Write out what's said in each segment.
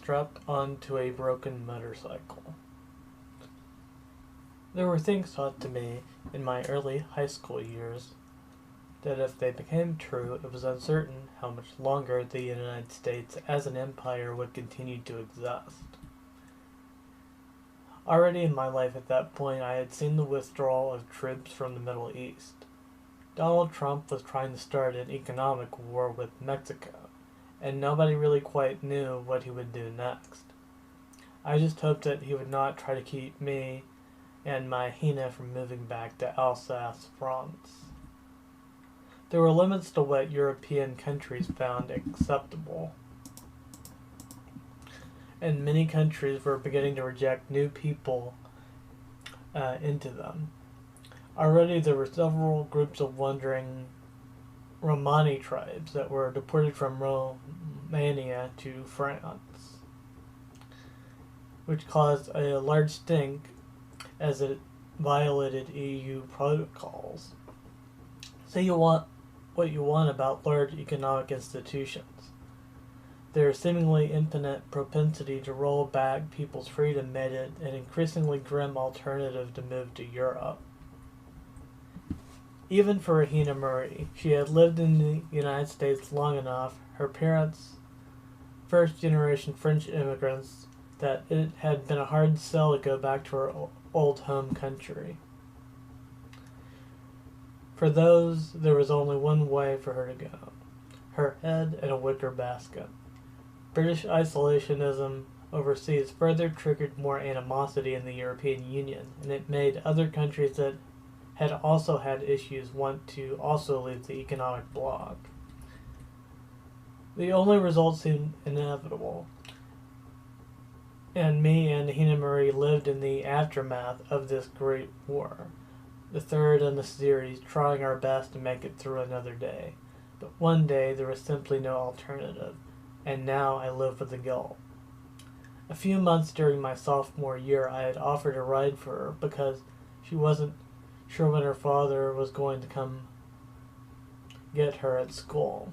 strapped onto a broken motorcycle. There were things taught to me in my early high school years that if they became true, it was uncertain how much longer the United States as an empire would continue to exist. Already in my life at that point, I had seen the withdrawal of troops from the Middle East. Donald Trump was trying to start an economic war with Mexico, and nobody really quite knew what he would do next. I just hoped that he would not try to keep me and my Hina from moving back to Alsace, France. There were limits to what European countries found acceptable, and many countries were beginning to reject new people into them. Already there were several groups of wandering Romani tribes that were deported from Romania to France, which caused a large stink as it violated EU protocols. Say you want what you want about large economic institutions. Their seemingly infinite propensity to roll back people's freedom made it an increasingly grim alternative to move to Europe. Even for Rahina Murray, she had lived in the United States long enough, her parents, first-generation French immigrants, that it had been a hard sell to go back to her old home country. For those, there was only one way for her to go: her head in a wicker basket. British isolationism overseas further triggered more animosity in the European Union, and it made other countries that had also had issues want to also leave the economic bloc. The only result seemed inevitable, and me and Hina Marie lived in the aftermath of this great war, the third in the series, trying our best to make it through another day. But one day there was simply no alternative, and now I live with the guilt. A few months during my sophomore year, I had offered a ride for her because she wasn't sure when her father was going to come get her at school.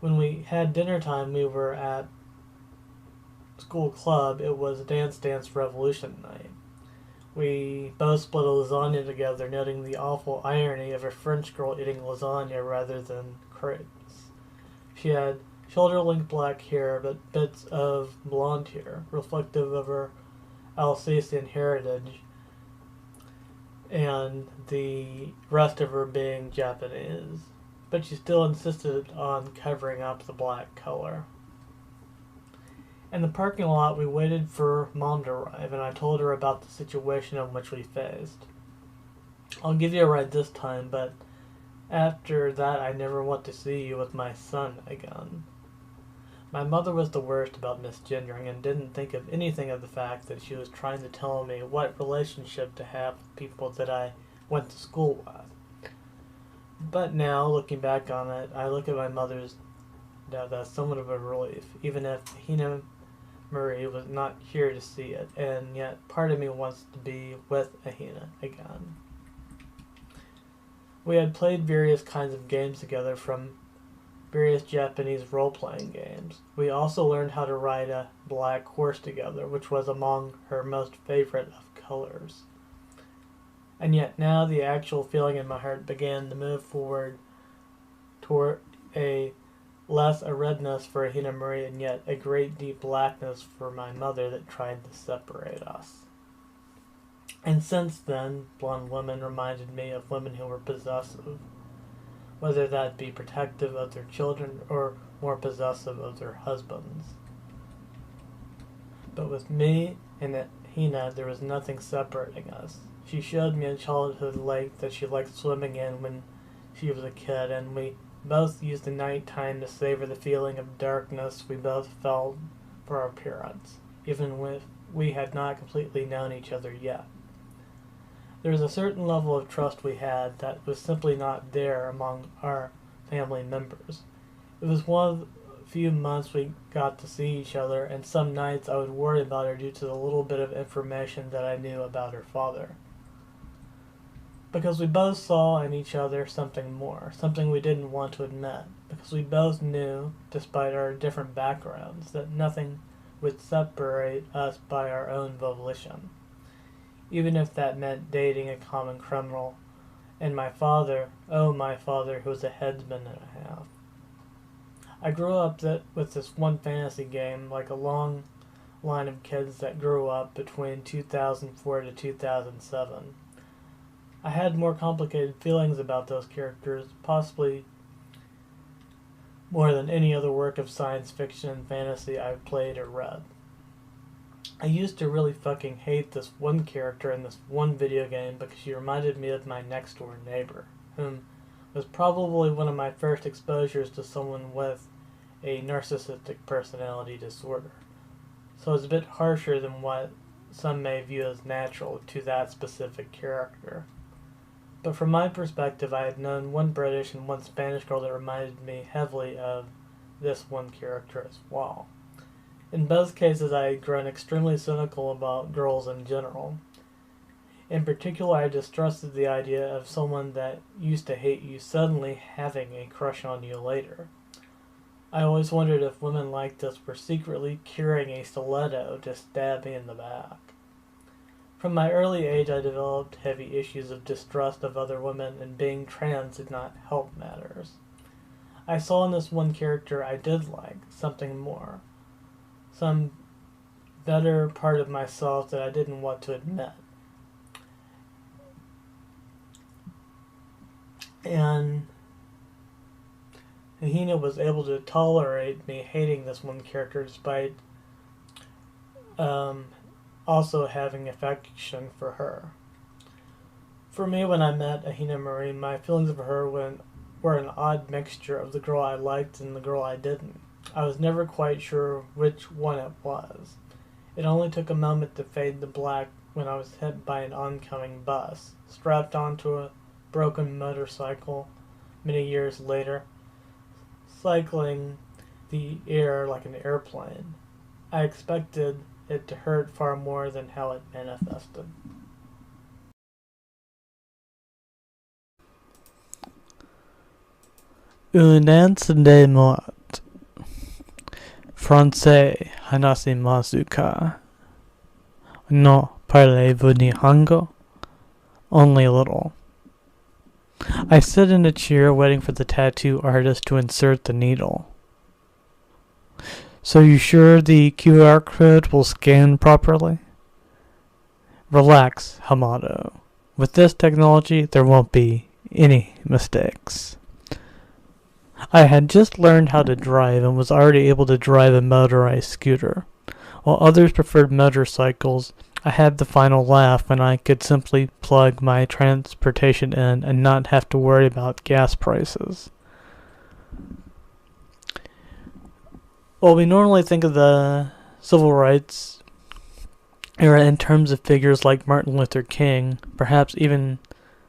When we had dinner time, we were at school club. It was Dance Dance Revolution night. We both split a lasagna together, noting the awful irony of a French girl eating lasagna rather than crepes. She had shoulder-length black hair, but bits of blonde hair, reflective of her Alsatian heritage, and the rest of her being Japanese. But she still insisted on covering up the black color. In the parking lot, we waited for Mom to arrive, and I told her about the situation in which we faced. I'll give you a ride this time, but after that I never want to see you with my son again. My mother was the worst about misgendering and didn't think of anything of the fact that she was trying to tell me what relationship to have with people that I went to school with. But now, looking back on it, I look at my mother's death as somewhat of a relief, even if Hina Marie was not here to see it, and yet part of me wants to be with Ahina again. We had played various kinds of games together, from various Japanese role-playing games. We also learned how to ride a black horse together, which was among her most favorite of colors. And yet now the actual feeling in my heart began to move forward toward a redness for Hina Marie, and yet a great deep blackness for my mother that tried to separate us. And since then, blonde women reminded me of women who were possessive, whether that be protective of their children or more possessive of their husbands. But with me and Hina, there was nothing separating us. She showed me a childhood lake that she liked swimming in when she was a kid, and we both used the night time to savor the feeling of darkness we both felt for our parents, even if we had not completely known each other yet. There was a certain level of trust we had that was simply not there among our family members. It was one of the few months we got to see each other, and some nights I would worry about her due to the little bit of information that I knew about her father. Because we both saw in each other something more, something we didn't want to admit, because we both knew, despite our different backgrounds, that nothing would separate us by our own volition, even if that meant dating a common criminal, and my father, oh my father, who was a headsman and a half. I grew up with this one fantasy game, like a long line of kids that grew up between 2004 to 2007. I had more complicated feelings about those characters, possibly more than any other work of science fiction and fantasy I've played or read. I used to really fucking hate this one character in this one video game because she reminded me of my next door neighbor, whom was probably one of my first exposures to someone with a narcissistic personality disorder. So it's a bit harsher than what some may view as natural to that specific character. But from my perspective, I had known one British and one Spanish girl that reminded me heavily of this one character as well. In both cases, I had grown extremely cynical about girls in general. In particular, I distrusted the idea of someone that used to hate you suddenly having a crush on you later. I always wondered if women like this were secretly carrying a stiletto to stab me in the back. From my early age, I developed heavy issues of distrust of other women, and being trans did not help matters. I saw in this one character I did like something more, some better part of myself that I didn't want to admit. And Hina was able to tolerate me hating this one character despite also having affection for her. For me, when I met Ahina Marie, my feelings of her were an odd mixture of the girl I liked and the girl I didn't. I was never quite sure which one it was. It only took a moment to fade to black when I was hit by an oncoming bus, strapped onto a broken motorcycle many years later, cycling the air like an airplane. I expected it to hurt far more than how it manifested. Une de mort. Français hanasimasu ka? No parlez-vous Nihongo? Only a little. I sit in a chair waiting for the tattoo artist to insert the needle. So you sure the QR code will scan properly? Relax, Hamato. With this technology, there won't be any mistakes. I had just learned how to drive and was already able to drive a motorized scooter. While others preferred motorcycles, I had the final laugh when I could simply plug my transportation in and not have to worry about gas prices. Well, we normally think of the civil rights era in terms of figures like Martin Luther King. Perhaps even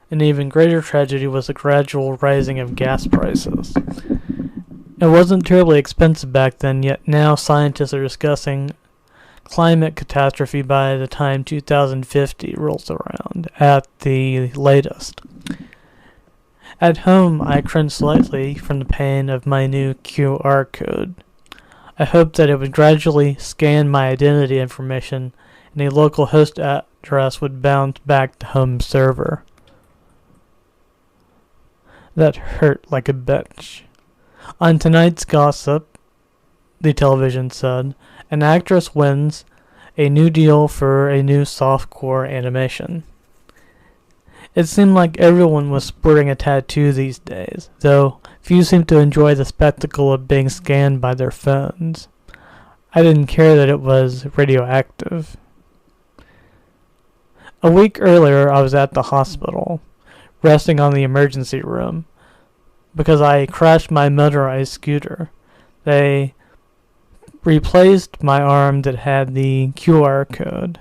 an even greater tragedy was the gradual rising of gas prices. It wasn't terribly expensive back then, yet now scientists are discussing climate catastrophe by the time 2050 rolls around, at the latest. At home, I cringe slightly from the pain of my new QR code. I hoped that it would gradually scan my identity information and a local host address would bounce back to home server. That hurt like a bitch. On tonight's gossip, the television said, an actress wins a new deal for a new softcore animation. It seemed like everyone was sporting a tattoo these days, though few seemed to enjoy the spectacle of being scanned by their phones. I didn't care that it was radioactive. A week earlier, I was at the hospital, resting on the emergency room, because I crashed my motorized scooter. They replaced my arm that had the QR code.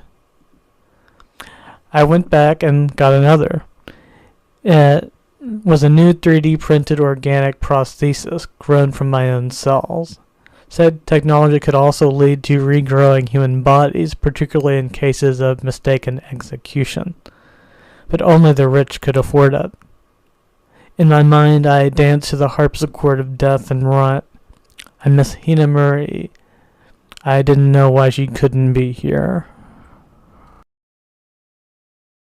I went back and got another. It was a new 3D printed organic prosthesis grown from my own cells. Said technology could also lead to regrowing human bodies, particularly in cases of mistaken execution. But only the rich could afford it. In my mind, I danced to the harpsichord of death and rot. I miss Hina Murray. I didn't know why she couldn't be here.